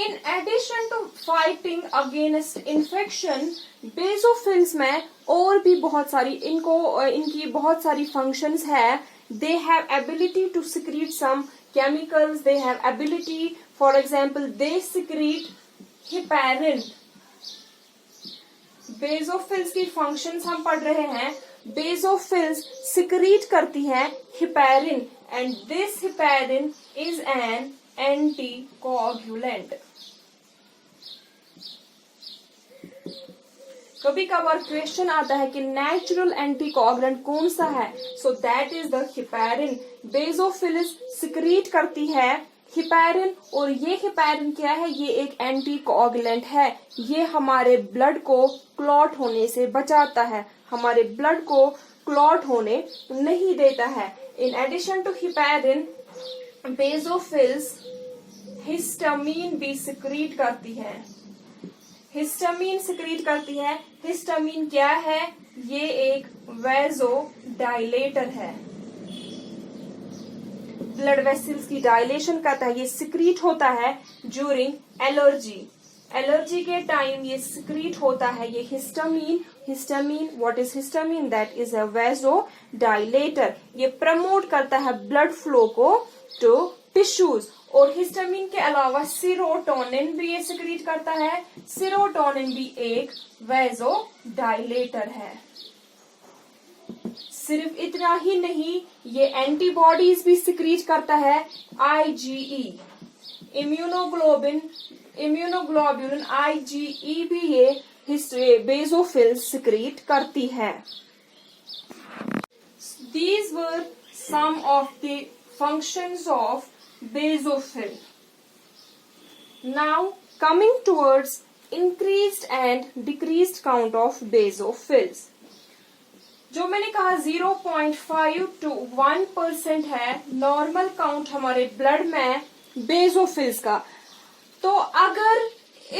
In addition to fighting against infection, basophils में और भी बहुत सारी इनकी बहुत सारी functions है. They have ability to secrete some chemicals. They have ability, for example, they secrete heparin. Basophils की functions हम पढ़ रहे हैं. बेसोफिल्स secrete करती है heparin, and this heparin is an anticoagulant. कभी कभार क्वेश्चन आता है कि नेचुरल एंटीकोगुलेंट कौन सा है. So that is the heparin. Basophils secrete करती है हिपैरिन, और ये हिपैरिन क्या है? ये एक एंटीकोगुलेंट है. ये हमारे ब्लड को क्लॉट होने से बचाता है, हमारे ब्लड को क्लॉट होने नहीं देता है. In addition to heparin, basophils histamine भी सिक्रीट करती है. हिस्टामीन सिक्रीट करती है. हिस्टामीन क्या है? ये एक वैसोडाइलेटर है, ब्लड वेसल्स की डायलेशन करता है. ये सिक्रीट होता है ड्यूरिंग एलर्जी. एलर्जी के टाइम ये सिक्रीट होता है ये histamine. Histamine, what is histamine? That is a vasodilator. ये प्रमोट करता है ब्लड फ्लो को टू टिश्यूज. और हिस्टामीन के अलावा सीरोटोनिन भी ये सिक्रीट करता है. सीरोटोनिन भी एक वैसोडाइलेटर है. सिर्फ इतना ही नहीं, ये एंटीबॉडीज भी सिक्रीट करता है. आईजीई, इम्यूनोग्लोब्यूलिन आईजीई भी ये बेसोफिल सिक्रीट करती है. These were some of the functions of basophil. Now coming towards increased and decreased count of basophils. जो मैंने कहा 0.5 to 1% है नॉर्मल काउंट हमारे ब्लड में बेसोफिल्स का. तो अगर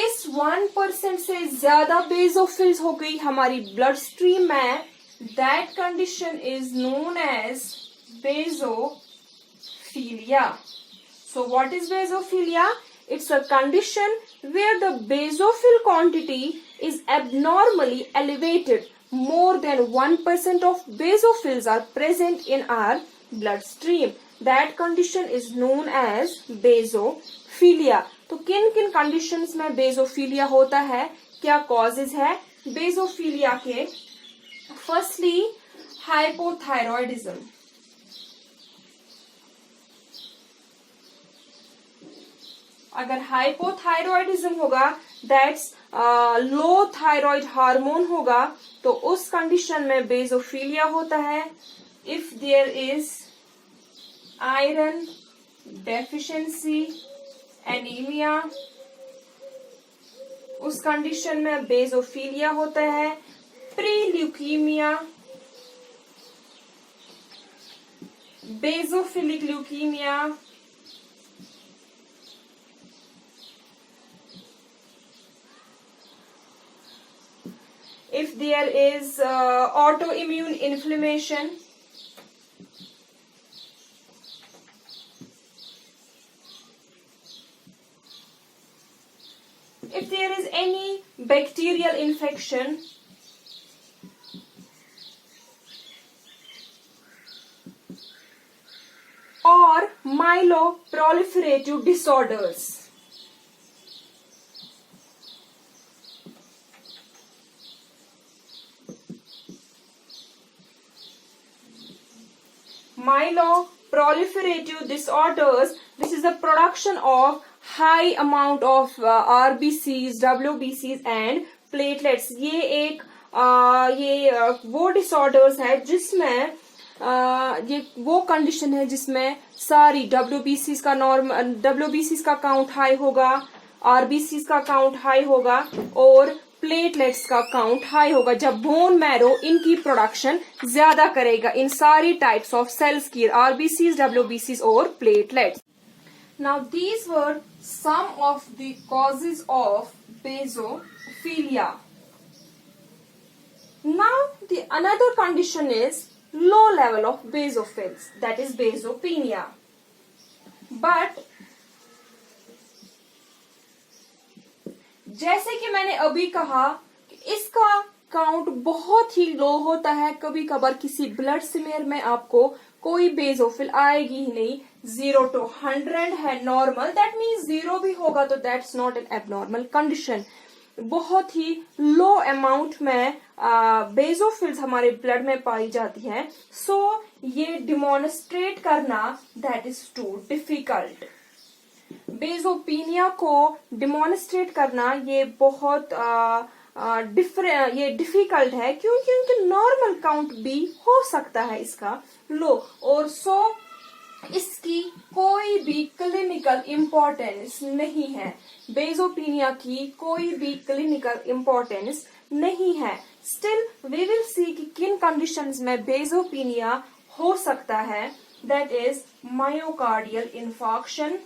इस 1% से ज्यादा बेसोफिल्स हो गई हमारी ब्लड स्ट्रीम में, that condition is known as basophilia. So what is basophilia? It's a condition where the basophil quantity is abnormally elevated. More than 1% of basophils are present in our bloodstream. That condition is known as basophilia. तो किन किन conditions में basophilia होता है? क्या causes है basophilia के? Firstly, hypothyroidism. अगर हाइपोथायरॉयडिज्म होगा, दैट्स लो थायराइड हार्मोन होगा, तो उस कंडीशन में बेसोफिलिया होता है. If there is iron deficiency, anaemia, उस कंडीशन में बेसोफिलिया होता है. Pre leukaemia, basophilic leukaemia, if there is autoimmune inflammation, if there is any bacterial infection, or myeloproliferative disorders. Myeloproliferative disorders, this is the production of high amount of RBCs, WBCs and platelets. ये वो disorders है जिसमें ये वो condition है जिसमें सारी WBCs का WBCs का काउंट हाई होगा, RBCs का काउंट हाई होगा और प्लेटलेट्स का काउंट हाई होगा, जब बोन मैरो इनकी प्रोडक्शन ज्यादा करेगा इन सारी टाइप्स ऑफ सेल्स की, आरबीसीज, डब्ल्यूबीसीज और platelets. Now these were some of the causes of basophilia. Now the another condition is low level of basophils, that is basopenia. But जैसे कि मैंने अभी कहा कि इसका काउंट बहुत ही लो होता है, कभी कभार किसी ब्लड स्मेयर में आपको कोई बेसोफिल आएगी ही नहीं। 0 to 100 है नॉर्मल, दैट मीन्स 0 भी होगा तो that's not an abnormal condition. बहुत ही लो अमाउंट में बेसोफिल्स हमारे ब्लड में पाई जाती है। सो ये डिमॉन्स्ट्रेट करना दैट इज टू डिफिकल्ट। बेसोपिनिया को डिमॉन्स्ट्रेट करना ये बहुत ये डिफिकल्ट है, क्योंकि उनके नॉर्मल काउंट भी हो सकता है इसका लो, और सो इसकी कोई भी क्लिनिकल इम्पोर्टेंस नहीं है। बेसोपिनिया की कोई भी क्लिनिकल इम्पोर्टेंस नहीं है। स्टिल वी विल सी कि किन कंडीशंस में बेसोपिनिया हो सकता है। दैट इज मायोकार्डियल इन्फॉर्क्शन,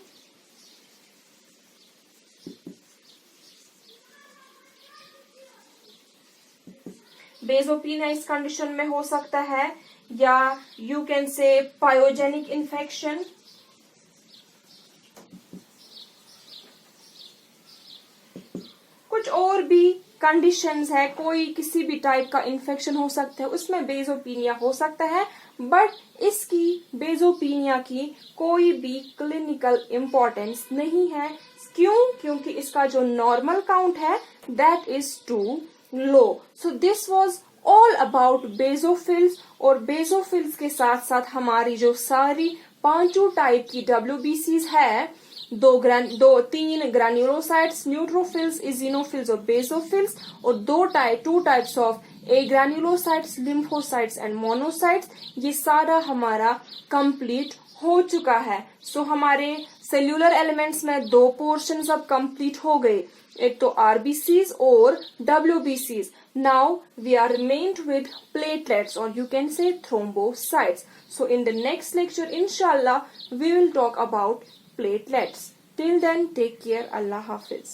बेसोपिनिया इस कंडीशन में हो सकता है, या you can say pyogenic infection, कुछ और भी कंडीशंस है, कोई किसी भी टाइप का इन्फेक्शन हो सकता है, उसमें बेसोपिनिया हो सकता है। बट इसकी बेसोपिनिया की कोई भी क्लिनिकल इम्पोर्टेंस नहीं है। क्यों? क्योंकि इसका जो नॉर्मल काउंट है that is too low. So this was all about basophils, और बेसोफिल्स के साथ साथ हमारी जो सारी पांचों टाइप की WBCs है, तीन ग्रैन्युलोसाइट्स, न्यूट्रोफिल्स, इजिनोफिल्स और बेसोफिल्स, और two types of granulocytes, lymphocytes and monocytes, ये सारा हमारा कंप्लीट हो चुका है। सो हमारे सेल्यूलर एलिमेंट्स में 2 पोर्शंस अब कंप्लीट हो गए, एक तो RBCs और WBCs. Now we are remained with platelets, or you can say thrombocytes. So in the next lecture, inshallah, we will talk about platelets. Till then, take care. Allah Hafiz.